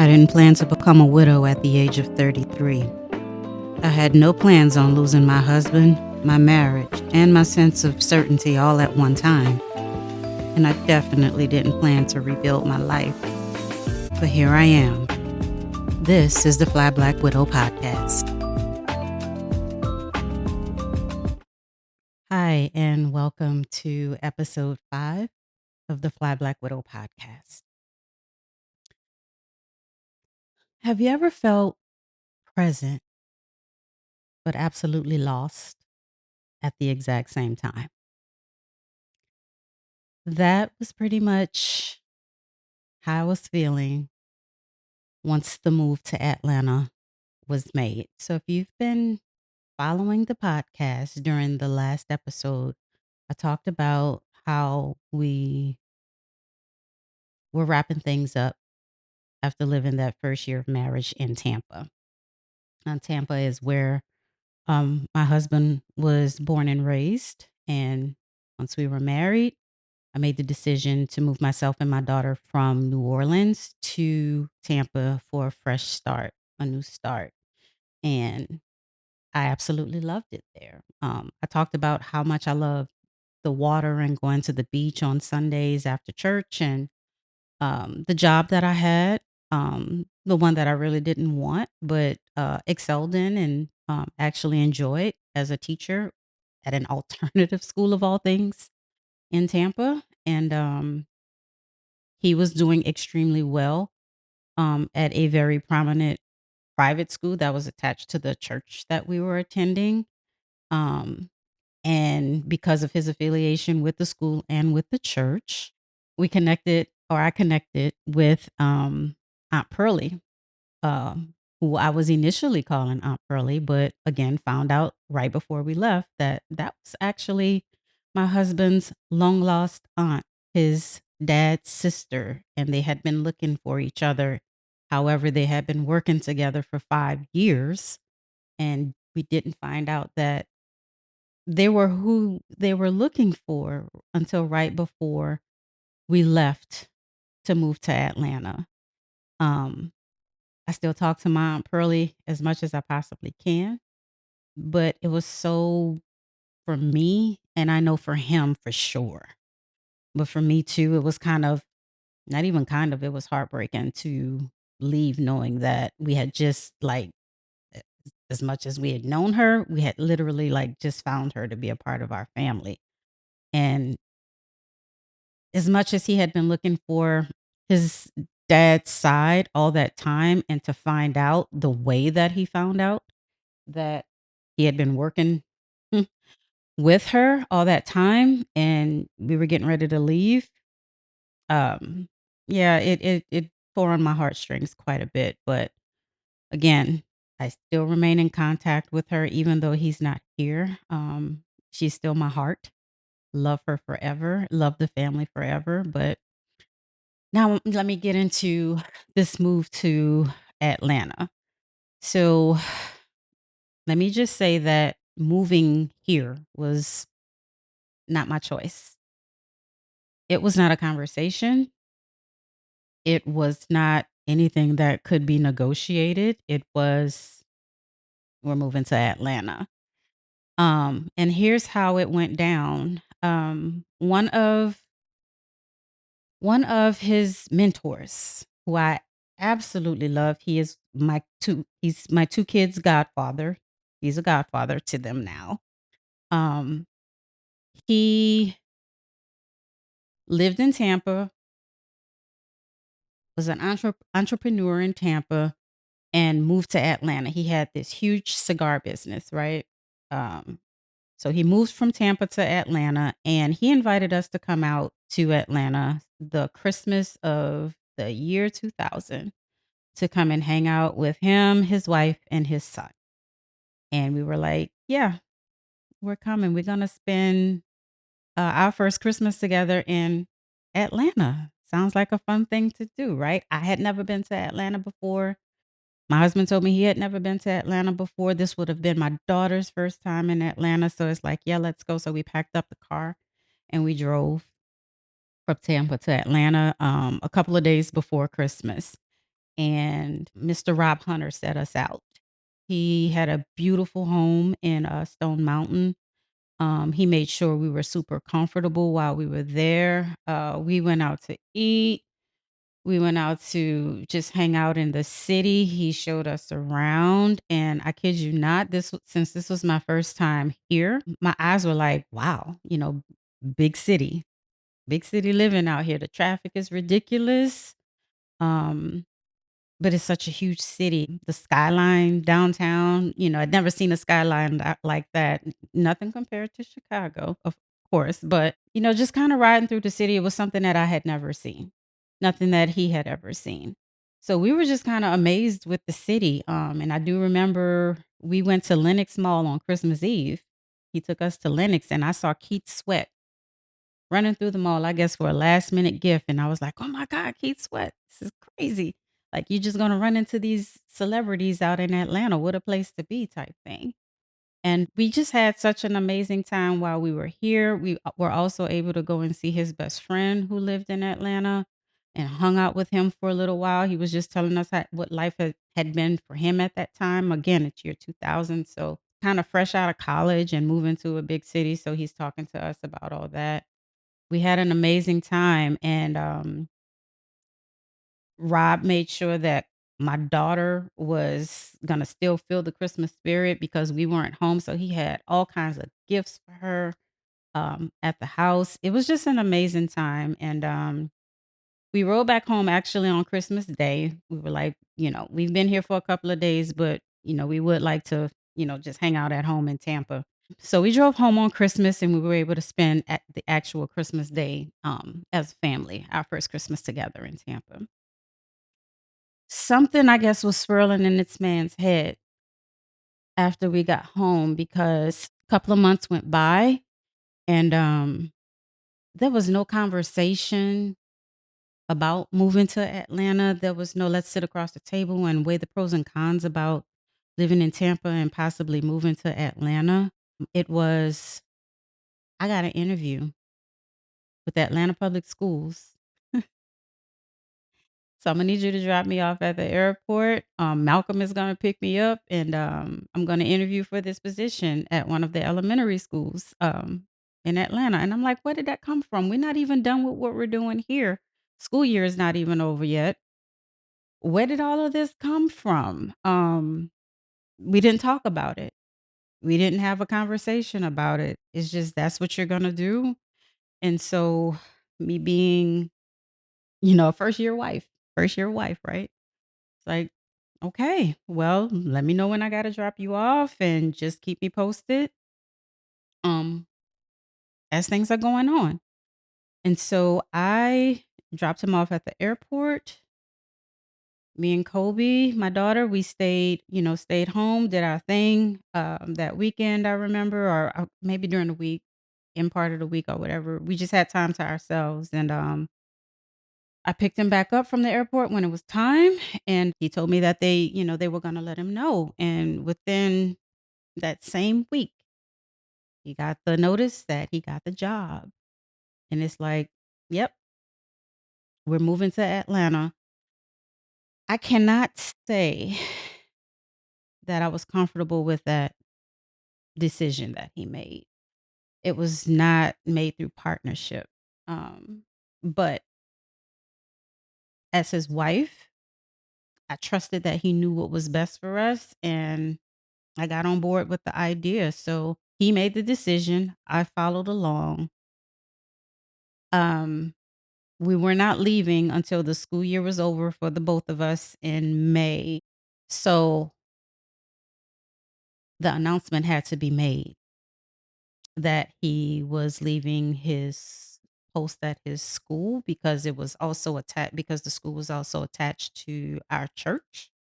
I didn't plan to become a widow at the age of 33. I had no plans on losing my husband, my marriage, and my sense of certainty all at one time. And I definitely didn't plan to rebuild my life. But here I am. This is the Fly Black Widow podcast. Hi, and welcome to episode 5 of the Fly Black Widow podcast. Have you ever felt present but absolutely lost at the exact same time? That was pretty much how I was feeling once the move to Atlanta was made. So if you've been following the podcast during the last episode, I talked about how we were wrapping things up after living that first year of marriage in Tampa. And Tampa is where my husband was born and raised. And once we were married, I made the decision to move myself and my daughter from New Orleans to Tampa for a fresh start, a new start. And I absolutely loved it there. I talked about how much I love the water and going to the beach on Sundays after church, and the job that I had, the one that I really didn't want, but excelled in and actually enjoyed as a teacher at an alternative school of all things in Tampa. And he was doing extremely well at a very prominent private school that was attached to the church that we were attending. Um, and because of his affiliation with the school and with the church, I connected with Aunt Pearlie, who I was initially calling Aunt Pearlie, but again found out right before we left that that was actually my husband's long lost aunt, his dad's sister, and they had been looking for each other. However, they had been working together for 5 years, and we didn't find out that they were who they were looking for until right before we left to move to Atlanta. Um, I still talk to my Aunt Pearlie as much as I possibly can, but it was so for me, and I know for him for sure, but for me too, it was kind of not even kind of, it was heartbreaking to leave knowing that we had just like a- as much as we had known her, we had literally like just found her to be a part of our family. And as much as he had been looking for his dad's side all that time and to find out the way that he found out that he had been working with her all that time and we were getting ready to leave, um, yeah, it tore on my heartstrings quite a bit, but again, I still remain in contact with her even though he's not here. She's still my heart. Love her forever, love the family forever, but now let me get into this move to Atlanta. So let me just say that moving here was not my choice. It was not a conversation. It was not anything that could be negotiated. It was we're moving to Atlanta. And here's how it went down. One of his mentors, who I absolutely love, he's my 2 kids' godfather. He's a godfather to them now. Um, he lived in Tampa, was an entrepreneur in Tampa, and moved to Atlanta. He had this huge cigar business, right? Um, so he moved from Tampa to Atlanta, and he invited us to come out to Atlanta the Christmas of the year 2000 to come and hang out with him, his wife, and his son. And we were like, "Yeah, we're coming. We're gonna spend our first Christmas together in Atlanta." Sounds like a fun thing to do, right? I had never been to Atlanta before. My husband told me he had never been to Atlanta before. This would have been my daughter's first time in Atlanta. So it's like, yeah, let's go. So we packed up the car and we drove from Tampa to Atlanta a couple of days before Christmas. and Mr. Rob Hunter set us out. He had a beautiful home in Stone Mountain. He made sure we were super comfortable while we were there. We went out to eat. We went out to just hang out in the city. He showed us around, and I kid you not, since this was my first time here, my eyes were like, "Wow, big city, big city living out here. The traffic is ridiculous." Um, but it's such a huge city. The skyline downtown, I'd never seen a skyline like that. Nothing compared to Chicago, of course, but, just kinda riding through the city, it was something that I had never seen, nothing that he had ever seen. So we were just kinda amazed with the city, and I do remember we went to Lenox Mall on Christmas Eve. He took us to Lenox, and I saw Keith Sweat running through the mall, I guess, for a last minute gift, and I was like, "Oh my god, Keith Sweat, this is crazy." Like, you're just gonna run into these celebrities out in Atlanta, what a place to be type thing. And we just had such an amazing time while we were here. We were also able to go and see his best friend who lived in Atlanta and hung out with him for a little while. He was just telling us what life had been for him at that time. Again, it's year 2000, so kind of fresh out of college and moving to a big city. So he's talking to us about all that. We had an amazing time, and, Rob made sure that my daughter was gonna still feel the Christmas spirit because we weren't home, so he had all kinds of gifts for her, at the house. It was just an amazing time, and, we rode back home actually on Christmas Day. We were like, "We've been here for a couple of days, but, we would like to, just hang out at home in Tampa." So we drove home on Christmas and we were able to spend at the actual Christmas day as a family, our first Christmas together in Tampa. Something I guess was swirling in this man's head after we got home because a couple of months went by and there was no conversation about moving to Atlanta. There was no let's sit across the table and weigh the pros and cons about living in Tampa and possibly moving to Atlanta. It was I got an interview with the Atlanta Public Schools. So I'm gonna need you to drop me off at the airport. Malcolm is gonna pick me up, and I'm gonna interview for this position at one of the elementary schools in Atlanta. And I'm like, where did that come from? We're not even done with what we're doing here. School year is not even over yet. Where did all of this come from? We didn't talk about it. We didn't have a conversation about it. It's just that's what you're gonna do. And so, me being, a first year wife, right? It's like, "Okay, well, let me know when I gotta drop you off and just keep me posted, um, as things are going on." And so I dropped him off at the airport. Me and Kobe, my daughter, we stayed home, did our thing, that weekend, I remember, or, maybe during the week, in part of the week or whatever. We just had time to ourselves, and, I picked him back up from the airport when it was time, and he told me that they were gonna let him know, and within that same week, he got the notice that he got the job, and it's like, "Yep, we're moving to Atlanta." I cannot say that I was comfortable with that decision that he made. It was not made through partnership, but as his wife, I trusted that he knew what was best for us, and I got on board with the idea. So he made the decision. I followed along. Um, we were not leaving until the school year was over for the both of us in May. So the announcement had to be made that he was leaving his post at his school because it was also attached because the school was also attached to our church.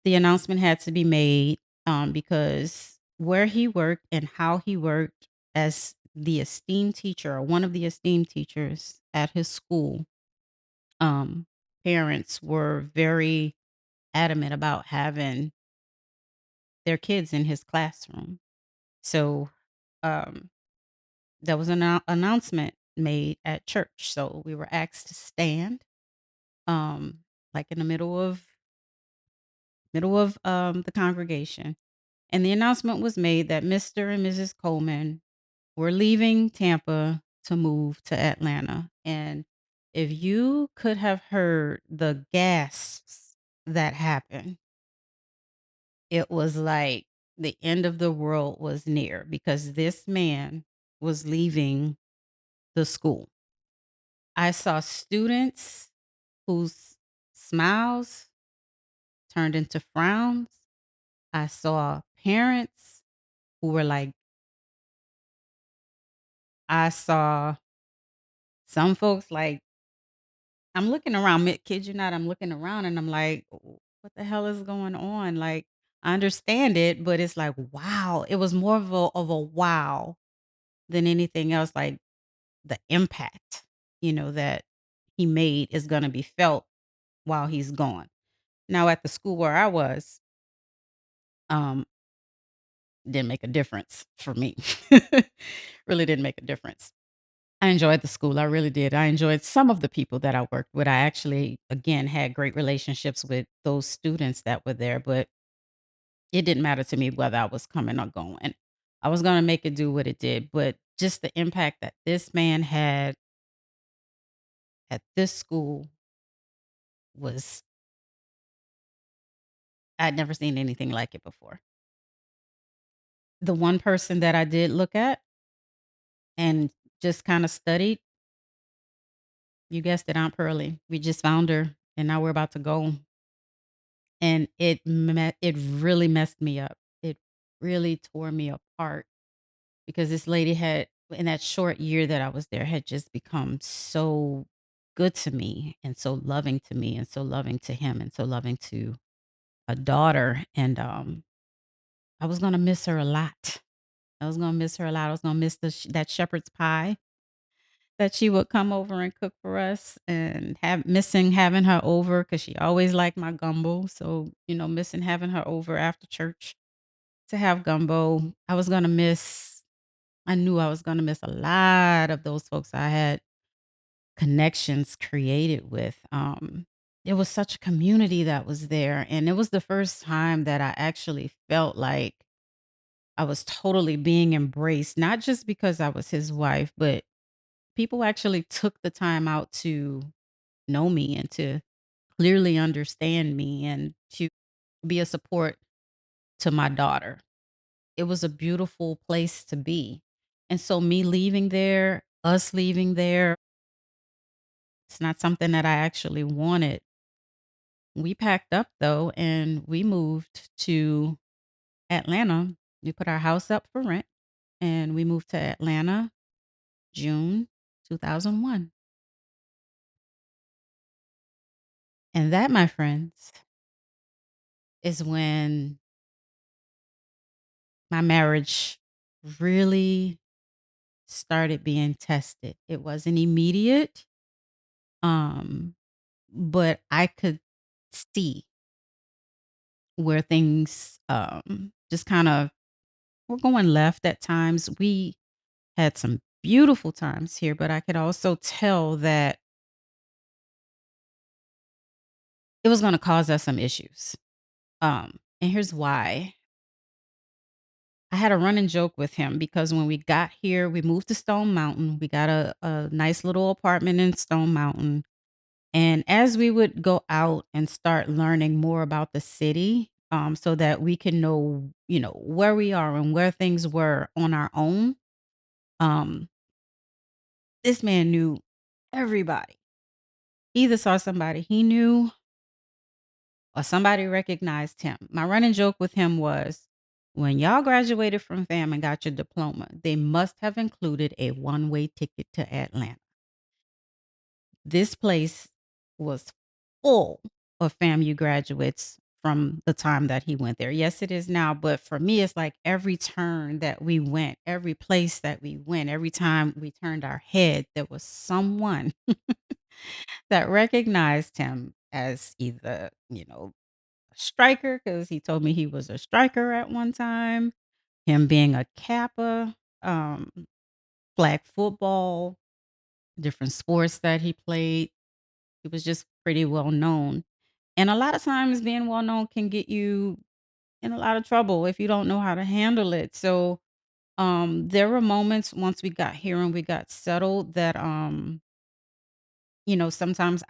The announcement had to be made, because where he worked and how he worked as the esteemed teacher or one of the esteemed teachers at his school, um, parents were very adamant about having their kids in his classroom. So, um, there was an announcement made at church. So we were asked to stand. Um, like in the middle of the congregation. And the announcement was made that Mr. and Mrs. Coleman were leaving Tampa to move to Atlanta. And if you could have heard the gasps that happened, it was like the end of the world was near because this man was leaving the school. I saw students whose smiles turned into frowns. I saw parents who were like, I saw some folks like, I'm looking around, kid you not, I'm looking around and I'm like, What the hell is going on?" Like, I understand it, but it's like, wow. It was more of a wow than anything else. Like the impact, that he made is gonna be felt while he's gone. Now at the school where I was, um, didn't make a difference for me. Really didn't make a difference. I enjoyed the school, I really did. I enjoyed some of the people that I worked with. I actually, again, had great relationships with those students that were there, but it didn't matter to me whether I was coming or going. I was gonna make it do what it did, but just the impact that this man had at this school was, I'd never seen anything like it before. The one person that I did look at and just kinda studied, you guessed it, Aunt Pearlie. We just found her, and now we're about to go. And it really messed me up. It really tore me apart because this lady had, in that short year that I was there, had just become so good to me and so loving to me and so loving to him and so loving to a daughter. And I was gonna miss her a lot. I was gonna miss her a lot. I was gonna miss that shepherd's pie that she would come over and cook for us, and have missing having her over because she always liked my gumbo. So, missing having her over after church to have gumbo. I knew I was gonna miss a lot of those folks I had connections created with. It was such a community that was there, and it was the first time that I actually felt like I was totally being embraced, not just because I was his wife, but people actually took the time out to know me and to clearly understand me and to be a support to my daughter. It was a beautiful place to be. And so me leaving there, us leaving there, it's not something that I actually wanted. We packed up though and we moved to Atlanta. We put our house up for rent and we moved to Atlanta June 2001. And that, my friends, is when my marriage really started being tested. It wasn't immediate, um, but I could see where things just kind of were going left at times. We had some beautiful times here, but I could also tell that it was going to cause us some issues. And here's why. I had a running joke with him because when we got here, we moved to Stone Mountain. We got a nice little apartment in Stone Mountain. And as we would go out and start learning more about the city, so that we can know, where we are and where things were on our own, um, this man knew everybody. He either saw somebody he knew or somebody recognized him. My running joke with him was, when y'all graduated from FAM and got your diploma, they must have included a one-way ticket to Atlanta. This place was full of FAMU graduates from the time that he went there. Yes, it is now, but for me, it's like every turn that we went, every place that we went, every time we turned our head, there was someone that recognized him as either, a striker, because he told me he was a striker at one time, him being a Kappa, um, flag football, different sports that he played. He was just pretty well known. And a lot of times being well known can get you in a lot of trouble if you don't know how to handle it. So, there were moments once we got here and we got settled that, sometimes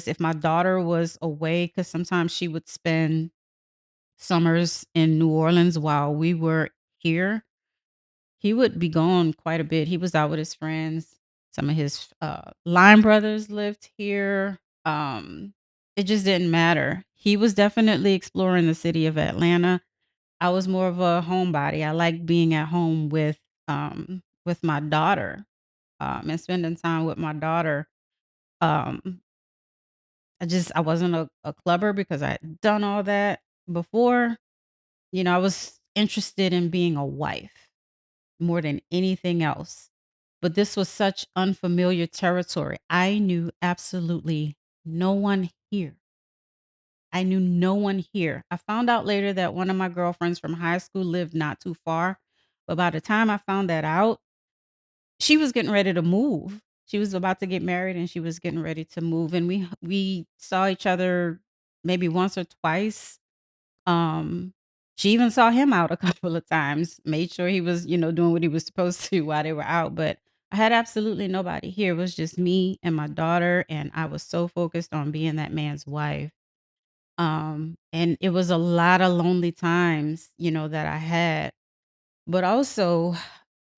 if my daughter was away, because sometimes she would spend summers in New Orleans while we were here. He would be gone quite a bit. He was out with his friends. Some of his line brothers lived here. It just didn't matter. He was definitely exploring the city of Atlanta. I was more of a homebody. I like being at home with my daughter, and spending time with my daughter. Um, I wasn't a clubber because I had done all that before. I was interested in being a wife more than anything else. But this was such unfamiliar territory. I knew absolutely no one here. I knew no one here. I found out later that one of my girlfriends from high school lived not too far. But by the time I found that out, she was getting ready to move. She was about to get married and she was getting ready to move. And we saw each other maybe once or twice. um, she even saw him out a couple of times, made sure he was, doing what he was supposed to while they were out, but I had absolutely nobody here. It was just me and my daughter, and I was so focused on being that man's wife. And it was a lot of lonely times, that I had, but also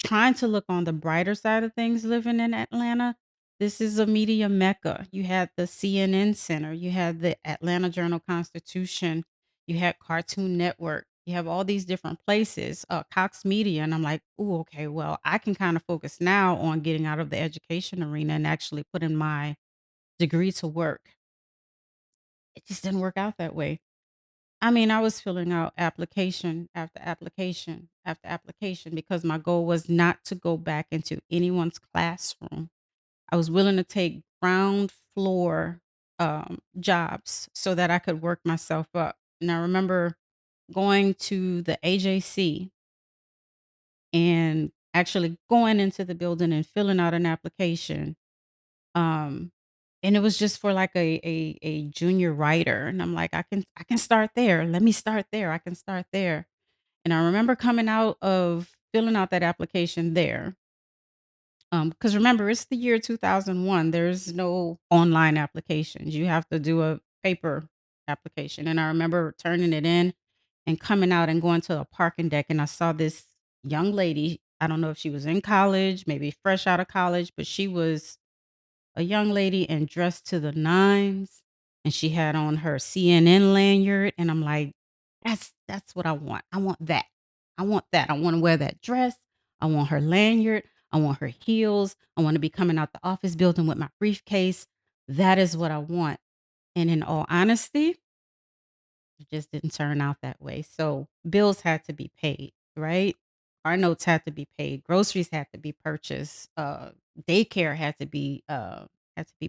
trying to look on the brighter side of things living in Atlanta. This is a media mecca. You had the CNN Center, you had the Atlanta Journal-Constitution, you had Cartoon Network, you have all these different places, Cox Media, and I'm like, "Ooh, okay, well, I can kinda focus now on getting out of the education arena and actually putting my degree to work." It just didn't work out that way. I mean, I was filling out application after application after application because my goal was not to go back into anyone's classroom. I was willing to take ground floor jobs so that I could work myself up. And I remember going to the AJC and actually going into the building and filling out an application. um, and it was just for like a junior writer, and I'm like, I can start there. Let me start there. I can start there. And I remember coming out of filling out that application there. Because remember, it's the year 2001. There's no online applications. You have to do a paper application. And I remember turning it in and coming out and going to a parking deck, and I saw this young lady. I don't know if she was in college, maybe fresh out of college, but she was a young lady and dressed to the nines, and she had on her CNN lanyard, and I'm like, "That's what I want. I want that. I want that. I wanna wear that dress. I want her lanyard. I want her heels. I wanna be coming out the office building with my briefcase. That is what I want." And in all honesty, it just didn't turn out that way. So, bills had to be paid, right? Our notes had to be paid, groceries had to be purchased, daycare had to be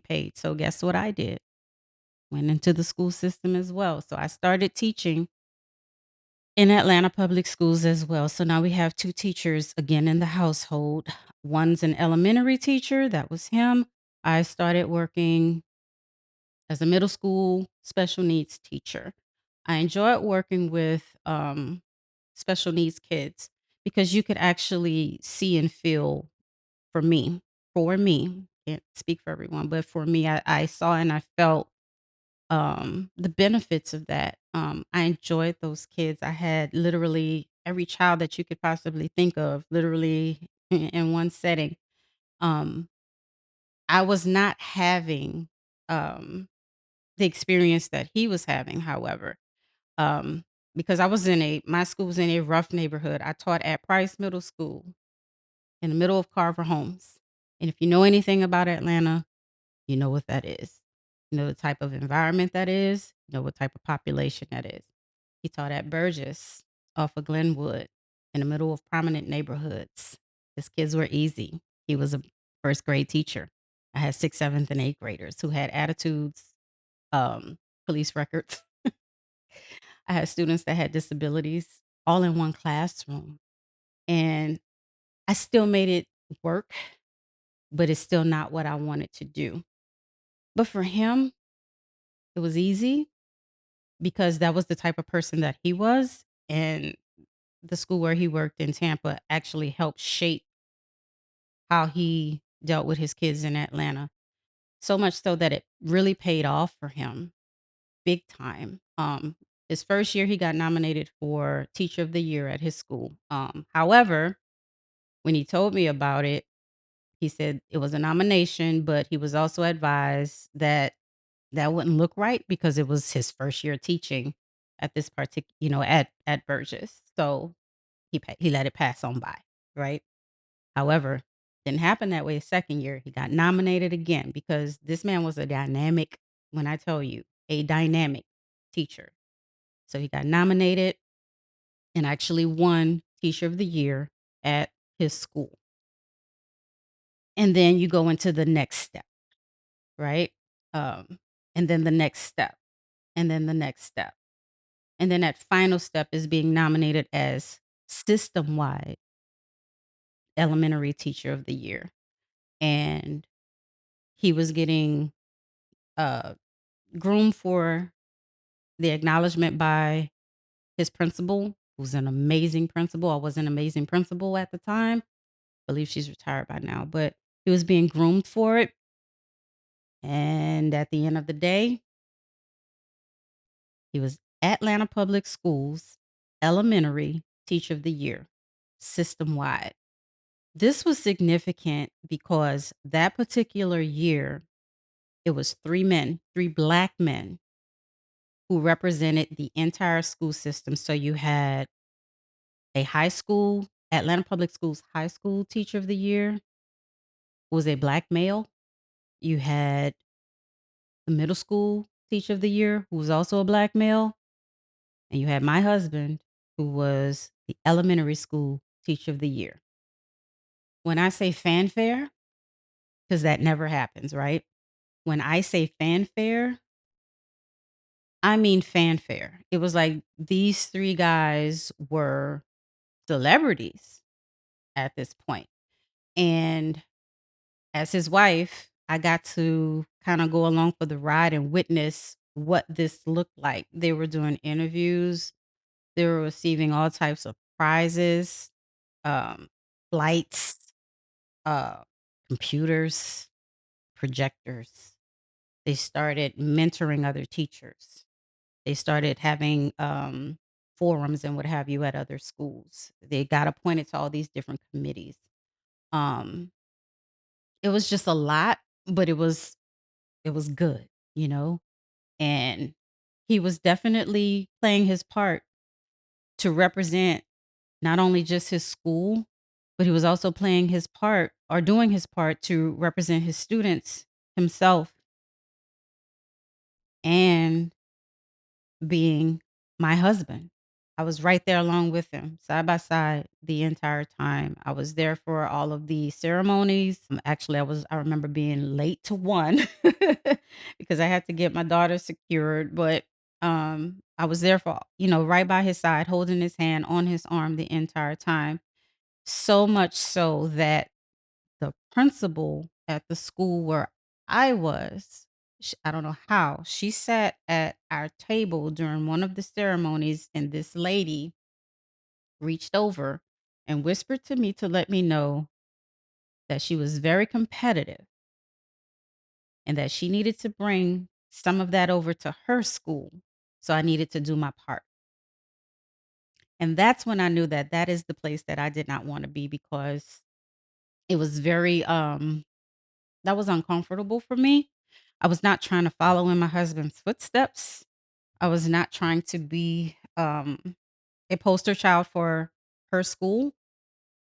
paid. So, guess what I did? Went into the school system as well. So, I started teaching in Atlanta public schools as well. So, now we have 2 teachers again in the household. One's an elementary teacher, that was him. I started working as a middle school special needs teacher. I enjoyed working with special needs kids because you could actually see and feel for me, can't speak for everyone, but for me, I saw and I felt the benefits of that. I enjoyed those kids. I had literally every child that you could possibly think of, literally in one setting. Um, I was not having um, the experience that he was having, however, um, because my school was in a rough neighborhood. I taught at Price Middle School in the middle of Carver Homes. And if you know anything about Atlanta, you know what that is. You know the type of environment that is, you know what type of population that is. He taught at Burgess off of Glenwood in the middle of prominent neighborhoods. His kids were easy. He was a first grade teacher. I had sixth, seventh, and eighth graders who had attitudes, police records. I had students that had disabilities all in one classroom. And I still made it work, but it's still not what I wanted to do. But for him, it was easy. because that was the type of person that he was, and the school where he worked in Tampa actually helped shape how he dealt with his kids in Atlanta. So much so that it really paid off for him big time. His first year, he got nominated for Teacher of the Year at his school. However, when he told me about it, he said it was a nomination, but he was also advised that that wouldn't look right because it was his first year teaching at this particular, at Burgess. So he let it pass on by, right? However, didn't happen that way his second year. He got nominated again because this man was a dynamic, when I tell you, a dynamic teacher. So he got nominated and actually won Teacher of the Year at his school. And then you go into the next step, right? And then the next step, and then the next step. And then that final step is being nominated as system wide elementary teacher of the year. And he was getting uh, groomed for the acknowledgement by his principal, who's an amazing principal. I was an amazing principal at the time. I believe she's retired by now, but he was being groomed for it. And at the end of the day, he was Atlanta Public Schools Elementary Teacher of the Year, system wide. This was significant because that particular year, it was 3 men, 3 Black men who represented the entire school system. So you had a high school, Atlanta Public Schools High School Teacher of the Year was a Black male. You had the middle school Teacher of the Year, who was also a Black male. And you had my husband, who was the elementary school Teacher of the Year. When I say fanfare, because that never happens, right? When I say fanfare, I mean fanfare. It was like these 3 guys were celebrities at this point. And as his wife, I got to kinda go along for the ride and witness what this looked like. They were doing interviews, they were receiving all types of prizes, um, lights, uh, computers, projectors. They started mentoring other teachers. They started having, forums and what have you at other schools. They got appointed to all these different committees. Um, it was just a lot, but it was good, you know? And he was definitely playing his part to represent not only just his school, but he was also playing his part or doing his part to represent his students, himself, and being my husband. I was right there along with him, side by side the entire time. I was there for all of the ceremonies. Actually, I remember being late to one because I had to get my daughter secured, but I was there for, right by his side, holding his hand on his arm the entire time. So much so that the principal at the school where I was, I don't know how, she sat at our table during one of the ceremonies, and this lady reached over and whispered to me to let me know that she was very competitive and that she needed to bring some of that over to her school. So I needed to do my part. And that's when I knew that that is the place that I did not want to be because it was very that was uncomfortable for me. I was not trying to follow in my husband's footsteps. I was not trying to be a poster child for her school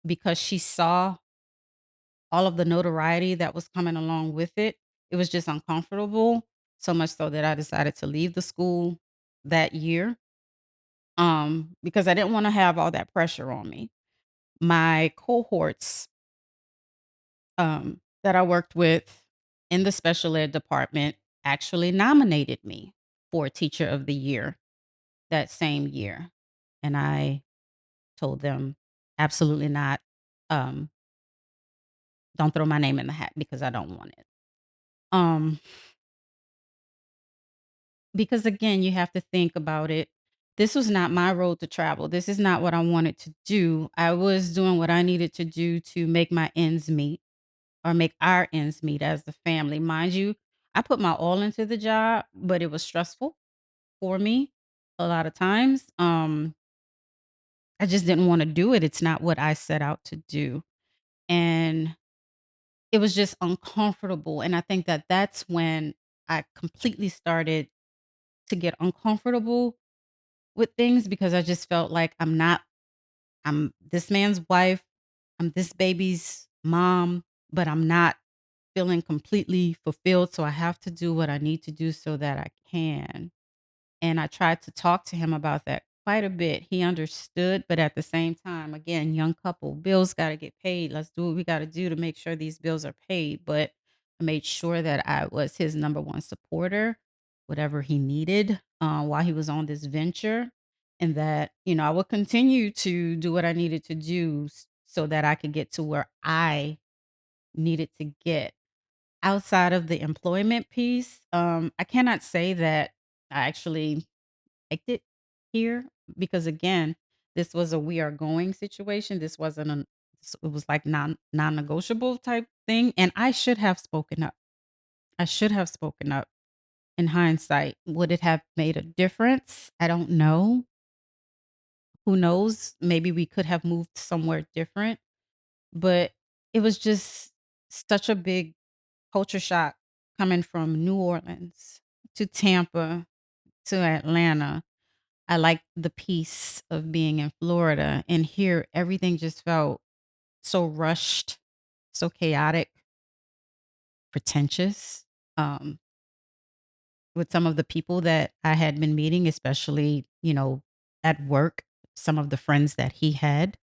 because she saw all of the notoriety that was coming along with it. It was just uncomfortable, so much so that I decided to leave the school that year because I didn't want to have all that pressure on me. My cohorts that I worked with in the special ed department actually nominated me for Teacher of the Year that same year. And I told them, absolutely not. Um, don't throw my name in the hat because I don't want it. Um, because again, you have to think about it. This was not my road to travel. This is not what I wanted to do. I was doing what I needed to do to make my ends meet or make our ends meet as the family. Mind you, I put my all into the job, but it was stressful for me a lot of times. I just didn't want to do it. It's not what I set out to do. And it was just uncomfortable. And I think that that's when I completely started to get uncomfortable with things because I just felt like I'm this man's wife, I'm this baby's mom, but I'm not feeling completely fulfilled. So I have to do what I need to do so that I can. And I tried to talk to him about that quite a bit. He understood, but at the same time, again, young couple, bills got to get paid. Let's do what we got to do to make sure these bills are paid. But I made sure that I was his number one supporter, whatever he needed while he was on this venture. And that, I would continue to do what I needed to do so that I could get to where I needed to get. Outside of the employment piece, I cannot say that I actually liked it here because again, this was a we are going situation. This wasn't it was like non-negotiable type thing. And I should have spoken up. I should have spoken up in hindsight. Would it have made a difference? I don't know. Who knows? Maybe we could have moved somewhere different, but it was just such a big culture shock coming from New Orleans to Tampa to Atlanta. I like the peace of being in Florida, and here everything just felt so rushed, so chaotic, pretentious. Um, with some of the people that I had been meeting, especially, at work, some of the friends that he had.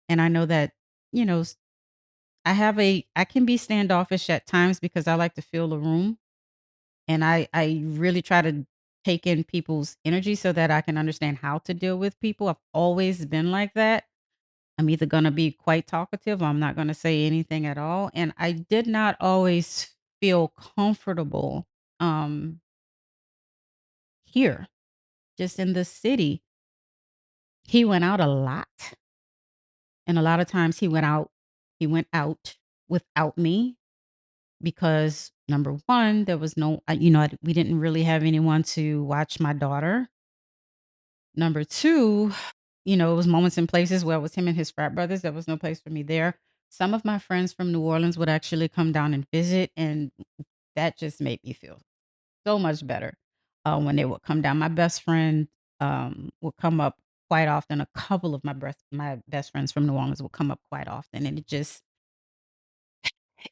And I know that, you know, s- I can be standoffish at times because I like to feel the room. And I really try to take in people's energy so that I can understand how to deal with people. I've always been like that. I'm either gonna be quite talkative or I'm not gonna say anything at all, and I did not always feel comfortable, um, here, just in the city. He went out a lot, and a lot of times he went out without me because, number 1, there was no we didn't really have anyone to watch my daughter. Number 2, it was moments and places where it was him and his frat brothers, there was no place for me there. Some of my friends from New Orleans would actually come down and visit, and that just made me feel so much better, when they would come down. My best friend, would come up quite often. A couple of my best friends from New Orleans would come up quite often, and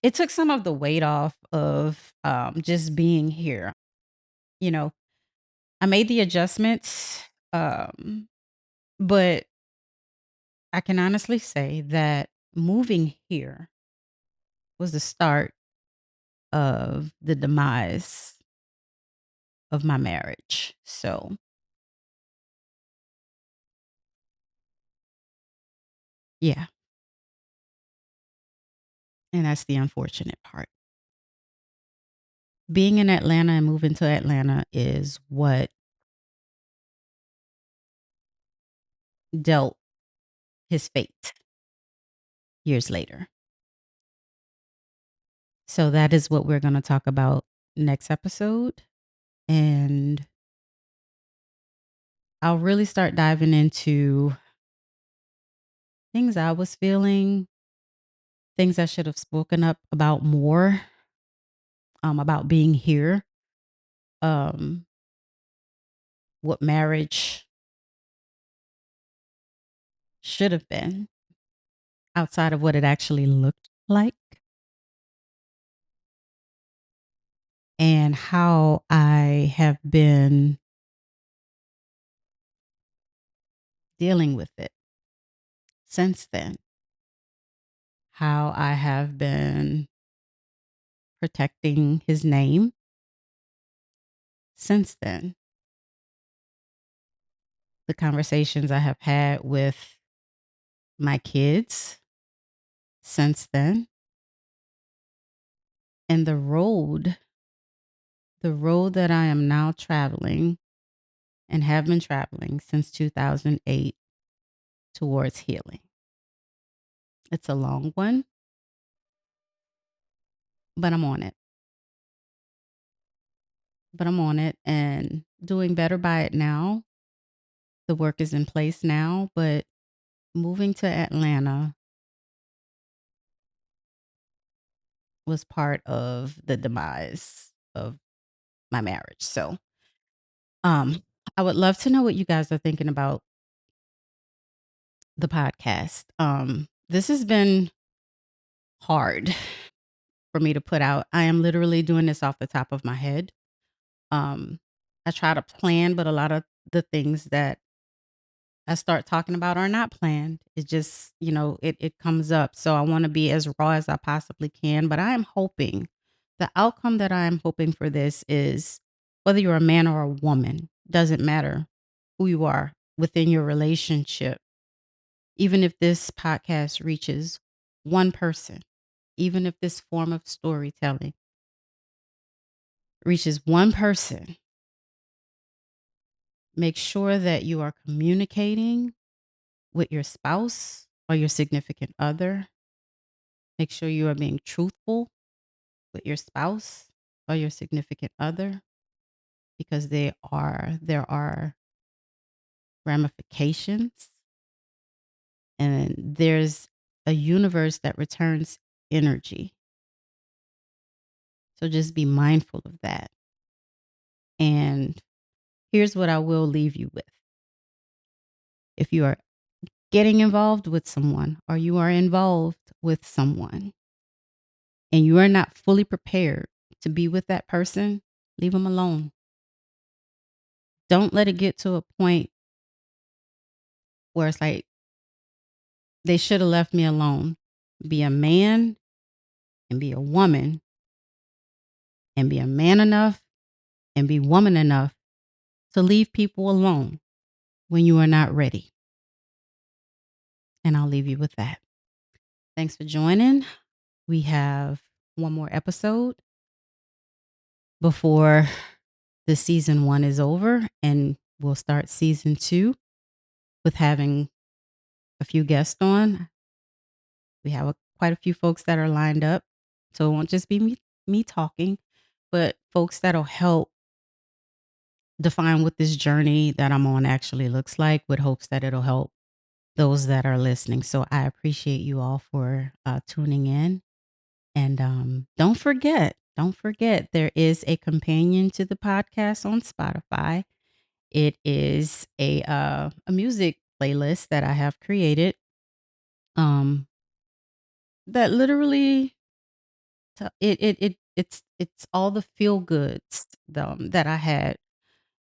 it took some of the weight off of, just being here, you know? I made the adjustments, but I can honestly say that moving here was the start of the demise of my marriage. So, yeah, and that's the unfortunate part. Being in Atlanta and moving to Atlanta is what dealt his fate years later. So that is what we're going to talk about next episode. And I'll really start diving into things I was feeling, things I should have spoken up about more, about being here, um, what marriage should have been outside of what it actually looked like, and how I have been dealing with it since then, how I have been protecting his name since then, the conversations I have had with my kids since then, and the road the road that I am now traveling and have been traveling since 2008 towards healing. It's a long one, but I'm on it. But I'm on it and doing better by it now. The work is in place now, but moving to Atlanta was part of the demise of my marriage. So, um, I would love to know what you guys are thinking about the podcast. This has been hard for me to put out. I am literally doing this off the top of my head. Um, I try to plan, but a lot of the things that I start talking about are not planned. It just, it comes up. So I want to be as raw as I possibly can. But I am hoping the outcome that I am hoping for this is whether you're a man or a woman, doesn't matter who you are within your relationship. Even if this podcast reaches one person, even if this form of storytelling reaches one person, make sure that you are communicating with your spouse or your significant other. Make sure you are being truthful with your spouse or your significant other because there are ramifications and there's a universe that returns energy. So just be mindful of that. And here's what I will leave you with. If you are getting involved with someone or you are involved with someone and you are not fully prepared to be with that person, leave them alone. Don't let it get to a point where it's like they should have left me alone. Be a man and be a woman and be a man enough and be woman enough to leave people alone when you are not ready. And I'll leave you with that. Thanks for joining. We have one more episode before the season 1 is over, and we'll start season 2 with having a few guests on. We have quite a few folks that are lined up, so it won't just be me talking, but folks that'll help define what this journey that I'm on actually looks like, with hopes that it'll help those that are listening. So I appreciate you all for tuning in. And don't forget, there is a companion to the podcast on Spotify. It is a music playlist that I have created um that literally it's all the feel goods that I had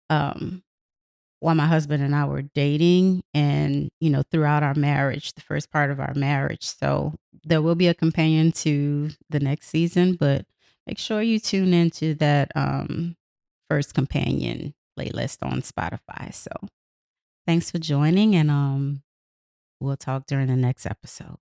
um while my husband and I were dating and throughout our marriage, the first part of our marriage. So there will be a companion to the next season, but make sure you tune into that first companion playlist on Spotify. So thanks for joining, and we'll talk during the next episode.